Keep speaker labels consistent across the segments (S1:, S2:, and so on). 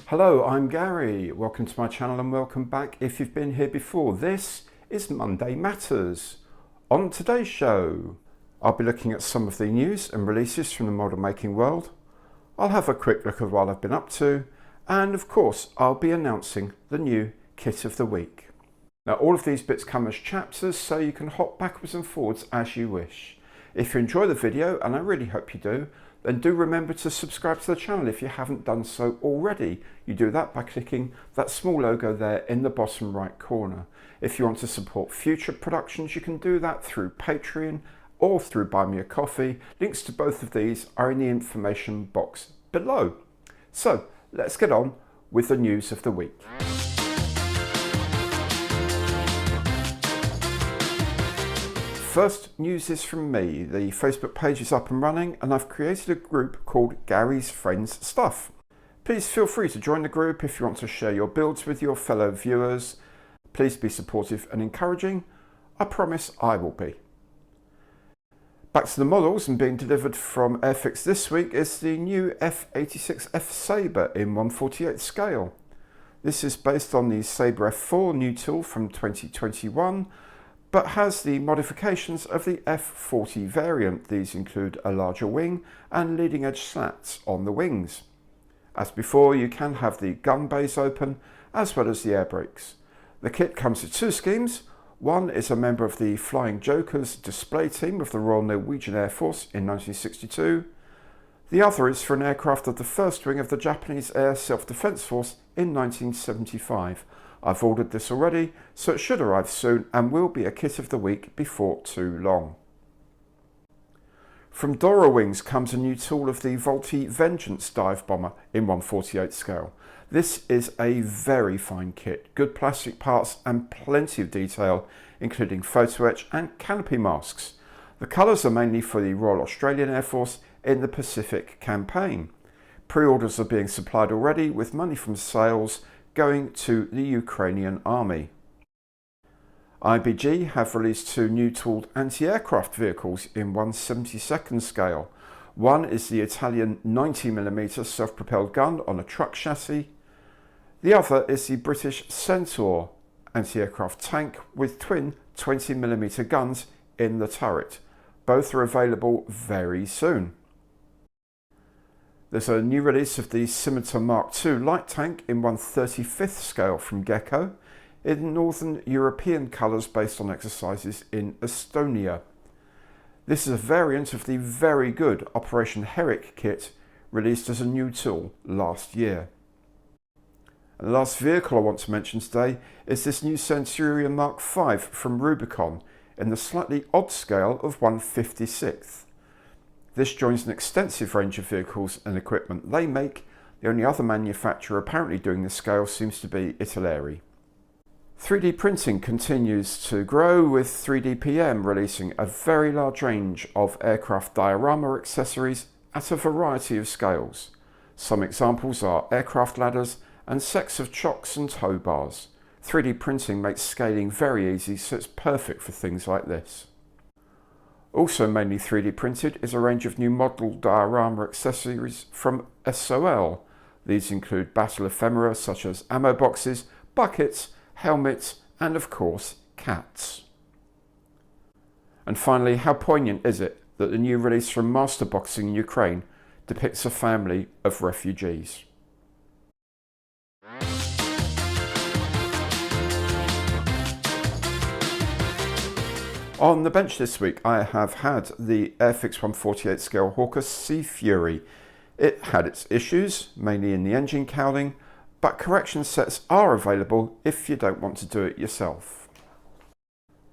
S1: Hello, I'm Gary. Welcome to my channel and welcome back if you've been here before. This is Monday Matters. On today's show, I'll be looking at some of the news and releases from the model making world. I'll have a quick look at what I've been up to, and of course I'll be announcing the new kit of the week. Now all of these bits come as chapters, so you can hop backwards and forwards as you wish. If you enjoy the video, and I really hope you do, then do remember to subscribe to the channel if you haven't done so already. You do that by clicking that small logo there in the bottom right corner. If you want to support future productions, you can do that through Patreon or through Buy Me a Coffee. Links to both of these are in the information box below. So let's get on with the news of the week. First news is from me. The Facebook page is up and running and I've created a group called Gary's Friends Stuff. Please feel free to join the group if you want to share your builds with your fellow viewers. Please be supportive and encouraging. I promise I will be. Back to the models, and being delivered from Airfix this week is the new F86F Sabre in 1/48 scale. This is based on the Sabre F4 new tool from 2021, but has the modifications of the F40 variant. These include a larger wing and leading edge slats on the wings. As before, you can have the gun bays open as well as the air brakes. The kit comes with two schemes. One is a member of the Flying Jokers display team of the Royal Norwegian Air Force in 1962. The other is for an aircraft of the first wing of the Japanese Air Self-Defense Force in 1975. I've ordered this already, so it should arrive soon and will be a kit of the week before too long. From Dora Wings comes a new tool of the Volti Vengeance dive bomber in 1/48 scale. This is a very fine kit, good plastic parts and plenty of detail, including photo etch and canopy masks. The colours are mainly for the Royal Australian Air Force in the Pacific campaign. Pre-orders are being supplied already, with money from sales going to the Ukrainian army. IBG have released two new tooled anti-aircraft vehicles in 1/72 scale. One is the Italian 90mm self-propelled gun on a truck chassis. The other is the British Centaur anti-aircraft tank with twin 20mm guns in the turret. Both are available very soon. There's a new release of the Scimitar Mark II light tank in 1/35 scale from Gecko in Northern European colours based on exercises in Estonia. This is a variant of the very good Operation Herrick kit released as a new tool last year. And the last vehicle I want to mention today is this new Centurion Mark V from Rubicon in the slightly odd scale of 1/56. This joins an extensive range of vehicles and equipment they make. The only other manufacturer apparently doing this scale seems to be Italeri. 3D printing continues to grow, with 3DPM releasing a very large range of aircraft diorama accessories at a variety of scales. Some examples are aircraft ladders and sets of chocks and tow bars. 3D printing makes scaling very easy, so it's perfect for things like this. Also mainly 3D printed is a range of new model diorama accessories from SOL. These include battle ephemera such as ammo boxes, buckets, helmets, and of course cats. And finally, how poignant is it that the new release from Master Boxing in Ukraine depicts a family of refugees. On the bench this week, I have had the Airfix 1/48 scale Hawker Sea Fury. It had its issues, mainly in the engine cowling, but correction sets are available if you don't want to do it yourself.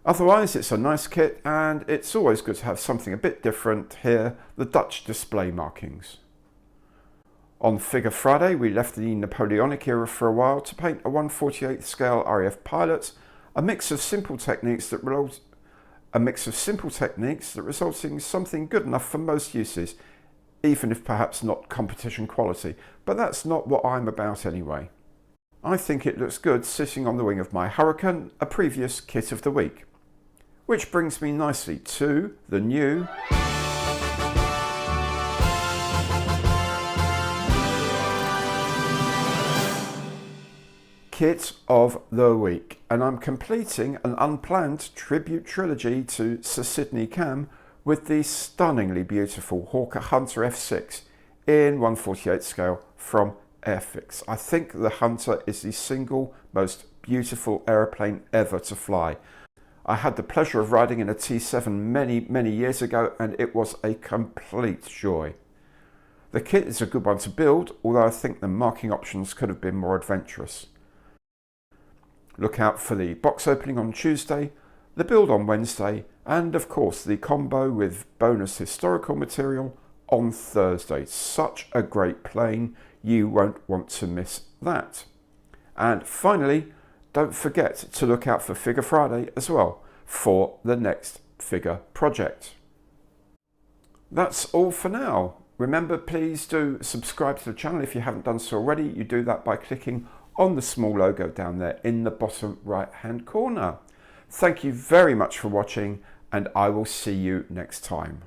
S1: Otherwise, it's a nice kit, and it's always good to have something a bit different here, the Dutch display markings. On Figure Friday, we left the Napoleonic era for a while to paint a 1/48 scale RAF Pilot, a mix of simple techniques that results in something good enough for most uses, even if perhaps not competition quality, but that's not what I'm about anyway. I think it looks good sitting on the wing of my Hurricane, a previous kit of the week. Which brings me nicely to the new Kit of the week, and I'm completing an unplanned tribute trilogy to Sir Sidney Cam with the stunningly beautiful Hawker Hunter F6 in 1/48 scale from Airfix. I think the Hunter is the single most beautiful aeroplane ever to fly. I had the pleasure of riding in a T7 many years ago, and it was a complete joy. The kit is a good one to build, although I think the marking options could have been more adventurous. Look out for the box opening on Tuesday, the build on Wednesday, and of course the combo with bonus historical material on Thursday. Such a great plane, you won't want to miss that. And finally, don't forget to look out for Figure Friday as well for the next figure project. That's all for now. Remember, please do subscribe to the channel if you haven't done so already. You do that by clicking on the small logo down there in the bottom right hand corner. Thank you very much for watching, and I will see you next time.